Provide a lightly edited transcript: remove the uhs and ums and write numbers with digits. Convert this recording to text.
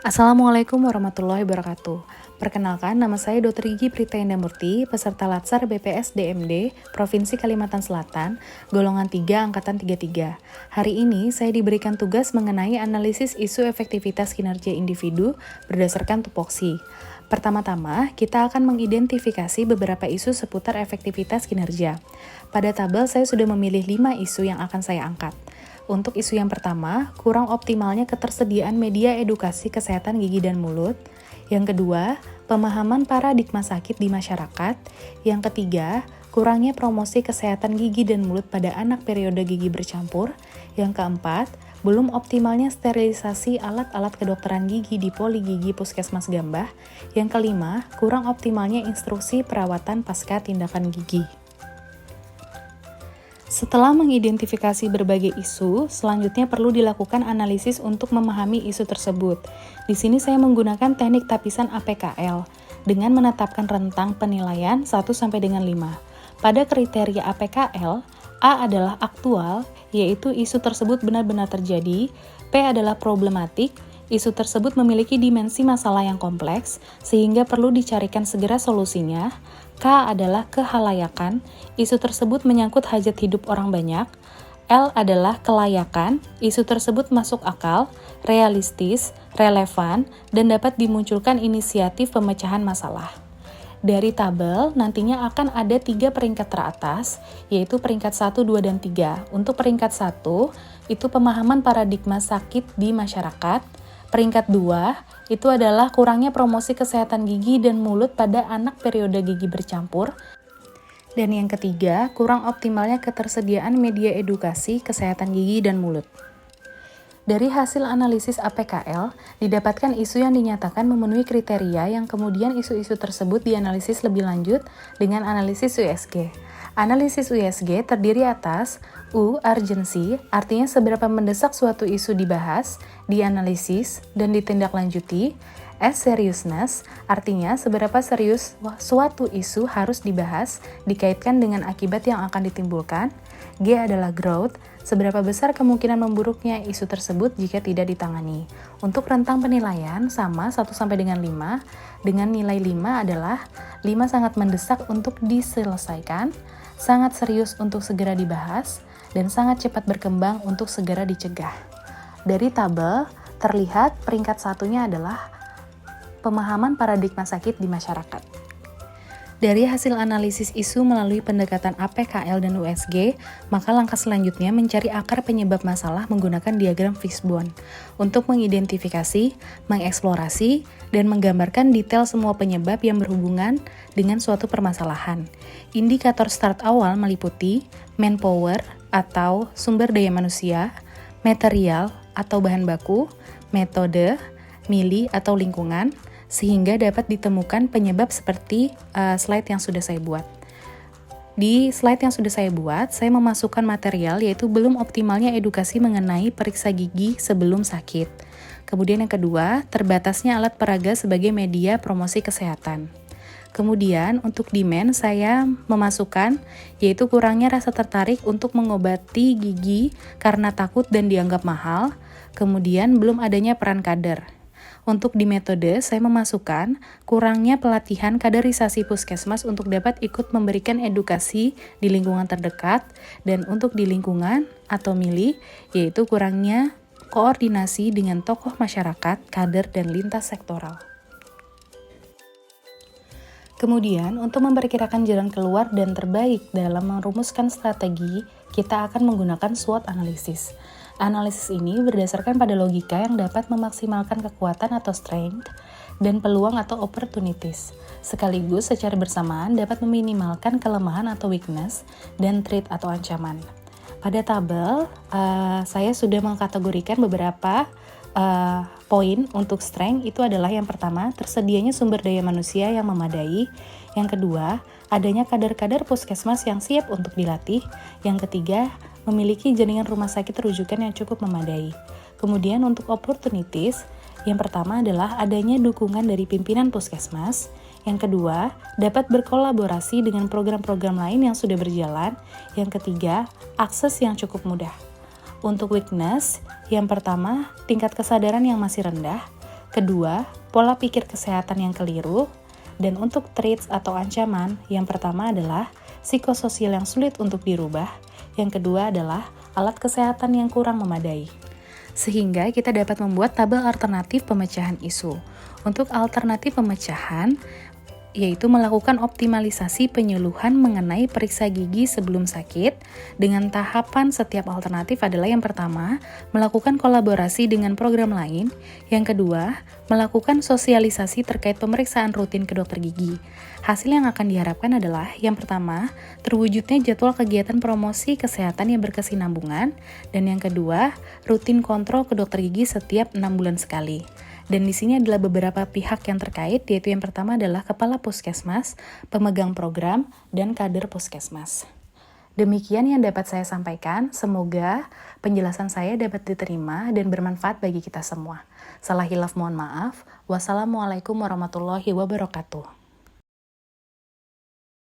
Assalamualaikum warahmatullahi wabarakatuh. Perkenalkan, nama saya Dr. Gigi Prita Indamurti, peserta Latsar BPS DMD, Provinsi Kalimantan Selatan, golongan 3, angkatan 33. Hari ini saya diberikan tugas mengenai analisis isu efektivitas kinerja individu berdasarkan tupoksi. Pertama-tama, kita akan mengidentifikasi beberapa isu seputar efektivitas kinerja. Pada tabel, saya sudah memilih 5 isu yang akan saya angkat. Untuk isu yang pertama, kurang optimalnya ketersediaan media edukasi kesehatan gigi dan mulut. Yang kedua, pemahaman paradigma sakit di masyarakat. Yang ketiga, kurangnya promosi kesehatan gigi dan mulut pada anak periode gigi bercampur. Yang keempat, belum optimalnya sterilisasi alat-alat kedokteran gigi di poli gigi Puskesmas Gambah. Yang kelima, kurang optimalnya instruksi perawatan pasca tindakan gigi. Setelah mengidentifikasi berbagai isu, selanjutnya perlu dilakukan analisis untuk memahami isu tersebut. Di sini saya menggunakan teknik tapisan APKL dengan menetapkan rentang penilaian 1 sampai dengan 5. Pada kriteria APKL, A adalah aktual, yaitu isu tersebut benar-benar terjadi, P adalah problematik, isu tersebut memiliki dimensi masalah yang kompleks, sehingga perlu dicarikan segera solusinya. K adalah kehalayakan, isu tersebut menyangkut hajat hidup orang banyak. L adalah kelayakan, isu tersebut masuk akal, realistis, relevan, dan dapat dimunculkan inisiatif pemecahan masalah. Dari tabel, nantinya akan ada 3 peringkat teratas, yaitu peringkat 1, 2, dan 3. Untuk peringkat 1, itu pemahaman paradigma sakit di masyarakat. Peringkat 2, itu adalah kurangnya promosi kesehatan gigi dan mulut pada anak periode gigi bercampur. Dan yang ketiga, kurang optimalnya ketersediaan media edukasi kesehatan gigi dan mulut. Dari hasil analisis APKL, didapatkan isu yang dinyatakan memenuhi kriteria yang kemudian isu-isu tersebut dianalisis lebih lanjut dengan analisis USG. Analisis USG terdiri atas U. Urgency, artinya seberapa mendesak suatu isu dibahas, dianalisis, dan ditindaklanjuti. S. Seriousness, artinya seberapa serius suatu isu harus dibahas, dikaitkan dengan akibat yang akan ditimbulkan. G adalah growth, seberapa besar kemungkinan memburuknya isu tersebut jika tidak ditangani. Untuk rentang penilaian sama 1 sampai dengan 5, dengan nilai 5 adalah 5 sangat mendesak untuk diselesaikan, sangat serius untuk segera dibahas, dan sangat cepat berkembang untuk segera dicegah. Dari tabel, terlihat peringkat satunya adalah pemahaman paradigma sakit di masyarakat. Dari hasil analisis isu melalui pendekatan APKL dan USG, maka langkah selanjutnya mencari akar penyebab masalah menggunakan diagram fishbone untuk mengidentifikasi, mengeksplorasi, dan menggambarkan detail semua penyebab yang berhubungan dengan suatu permasalahan. Indikator start awal meliputi manpower atau sumber daya manusia, material atau bahan baku, metode, mili atau lingkungan, sehingga dapat ditemukan penyebab seperti slide yang sudah saya buat. Di slide yang sudah saya buat, saya memasukkan material yaitu belum optimalnya edukasi mengenai periksa gigi sebelum sakit. Kemudian yang kedua, terbatasnya alat peraga sebagai media promosi kesehatan. Kemudian untuk demand saya memasukkan yaitu kurangnya rasa tertarik untuk mengobati gigi karena takut dan dianggap mahal. Kemudian belum adanya peran kader. Untuk di metode, saya memasukkan kurangnya pelatihan kaderisasi puskesmas untuk dapat ikut memberikan edukasi di lingkungan terdekat, dan untuk di lingkungan atau mili, yaitu kurangnya koordinasi dengan tokoh masyarakat, kader, dan lintas sektoral. Kemudian, untuk memperkirakan jalan keluar dan terbaik dalam merumuskan strategi, kita akan menggunakan SWOT analisis. Analisis ini berdasarkan pada logika yang dapat memaksimalkan kekuatan atau strength dan peluang atau opportunities, sekaligus secara bersamaan dapat meminimalkan kelemahan atau weakness dan threat atau ancaman. Pada tabel, saya sudah mengkategorikan beberapa poin untuk strength. Itu adalah yang pertama, tersedianya sumber daya manusia yang memadai. Yang kedua, adanya kader-kader puskesmas yang siap untuk dilatih. Yang ketiga, memiliki jaringan rumah sakit rujukan yang cukup memadai. Kemudian untuk opportunities, yang pertama adalah adanya dukungan dari pimpinan puskesmas. Yang kedua, dapat berkolaborasi dengan program-program lain yang sudah berjalan. Yang ketiga, akses yang cukup mudah. Untuk weakness, yang pertama, tingkat kesadaran yang masih rendah. Kedua, pola pikir kesehatan yang keliru. Dan untuk traits atau ancaman, yang pertama adalah psikososial yang sulit untuk dirubah. Yang kedua adalah alat kesehatan yang kurang memadai. Sehingga kita dapat membuat tabel alternatif pemecahan isu. Untuk alternatif pemecahan, yaitu melakukan optimalisasi penyuluhan mengenai periksa gigi sebelum sakit dengan tahapan setiap alternatif adalah yang pertama, melakukan kolaborasi dengan program lain, yang kedua, melakukan sosialisasi terkait pemeriksaan rutin ke dokter gigi. Hasil yang akan diharapkan adalah yang pertama, terwujudnya jadwal kegiatan promosi kesehatan yang berkesinambungan, dan yang kedua, rutin kontrol ke dokter gigi setiap 6 bulan sekali. Dan di sini adalah beberapa pihak yang terkait, yaitu yang pertama adalah Kepala Puskesmas, pemegang program, dan kader Puskesmas. Demikian yang dapat saya sampaikan, semoga penjelasan saya dapat diterima dan bermanfaat bagi kita semua. Salah hilaf mohon maaf. Wassalamualaikum warahmatullahi wabarakatuh.